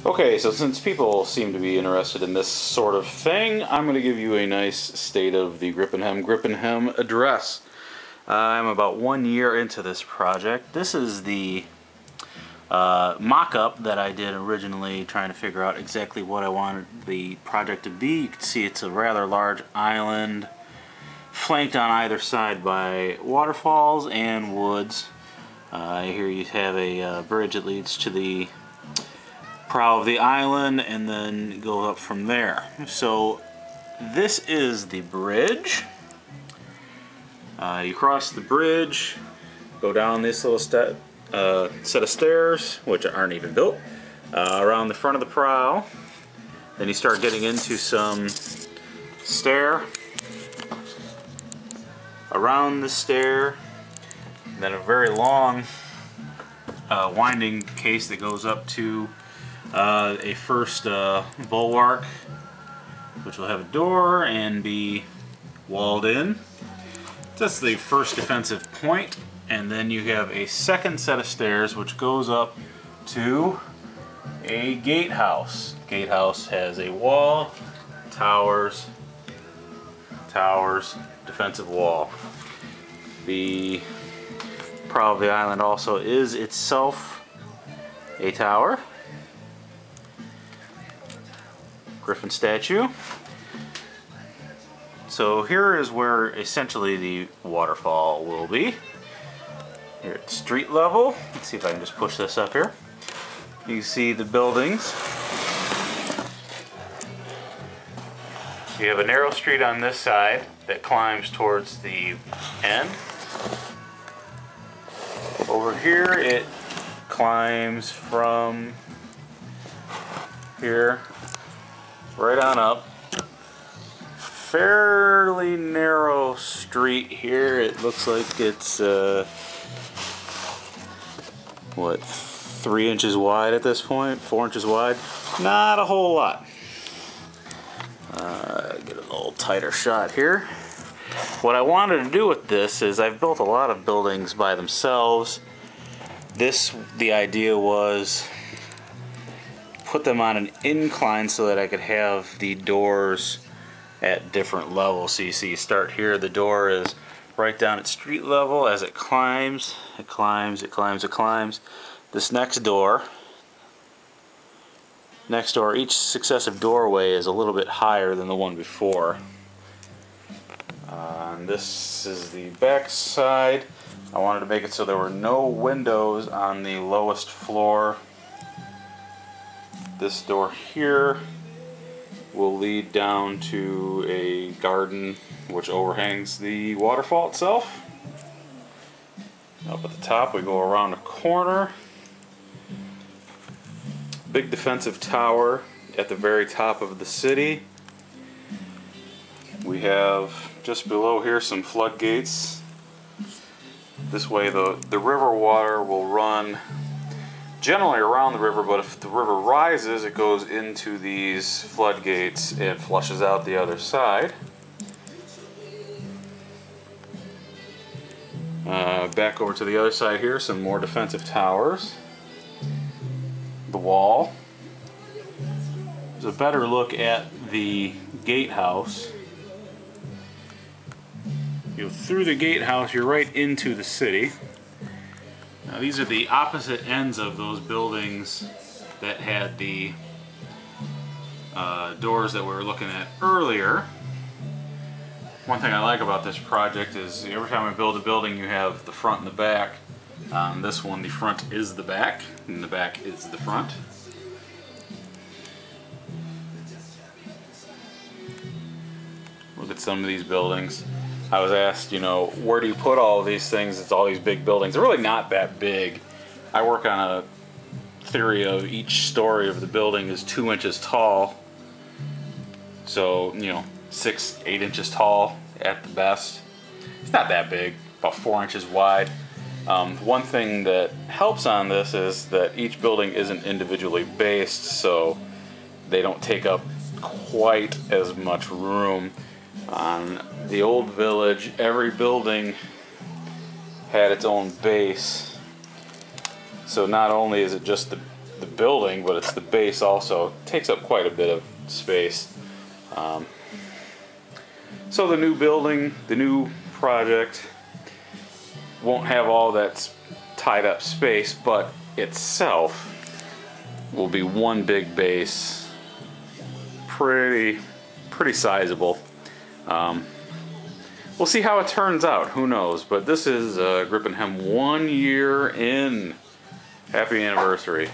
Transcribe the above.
Okay, so since people seem to be interested in this sort of thing, I'm going to give you a nice state of the grip and hem address. I'm about 1 year into this project. This is the mock-up that I did originally, trying to figure out exactly what I wanted the project to be. You can see it's a rather large island, flanked on either side by waterfalls and woods. Here you have a bridge that leads to the prow of the island and then go up from there. So this is the bridge. You cross the bridge, go down this little set of stairs, which aren't even built, around the front of the prow. Then you start getting into some stair, around the stair, then a very long winding case that goes up to a first bulwark, which will have a door and be walled in. That's the first defensive point, and then you have a second set of stairs which goes up to a gatehouse. Gatehouse has a wall, towers, defensive wall. The prow of the island also is itself a tower. Griffin statue. So here is where essentially the waterfall will be. Here at street level. Let's see if I can just push this up here. You can see the buildings. You have a narrow street on this side that climbs towards the end. Over here it climbs from here right on up. Fairly narrow street here. It looks like it's what, 3 inches wide at this point, 4 inches wide. Not a whole lot. Get a little tighter shot here. What I wanted to do with this is I've built a lot of buildings by themselves. The idea was put them on an incline so that I could have the doors at different levels. So you see, you start here, the door is right down at street level. As it climbs, it climbs, it climbs, it climbs. This next door, each successive doorway is a little bit higher than the one before. And this is the back side. I wanted to make it so there were no windows on the lowest floor. This door here will lead down to a garden which overhangs the waterfall itself. Up at the top we go around a corner. Big defensive tower at the very top of the city. We have just below here some floodgates. This way the river water will run generally around the river, but if the river rises, it goes into these floodgates and flushes out the other side. Back over to the other side here, some more defensive towers. The wall. There's a better look at the gatehouse. You go through the gatehouse, you're right into the city. Now these are the opposite ends of those buildings that had the doors that we were looking at earlier. One thing I like about this project is every time I build a building you have the front and the back. On this one the front is the back and the back is the front. Look at some of these buildings. I was asked, you know, where do you put all of these things? It's all these big buildings. They're really not that big. I work on a theory of each story of the building is 2 inches tall. So, you know, 6-8 inches tall at the best. It's not that big, about 4 inches wide. One thing that helps on this is that each building isn't individually based, so they don't take up quite as much room. On the old village, every building had its own base. So not only is it just the building, but it's the base also. It takes up quite a bit of space. So the new building, the new project, won't have all that tied up space, but itself will be one big base, pretty sizable. We'll see how it turns out, who knows, but this is Grip and Hem 1 year in. Happy anniversary.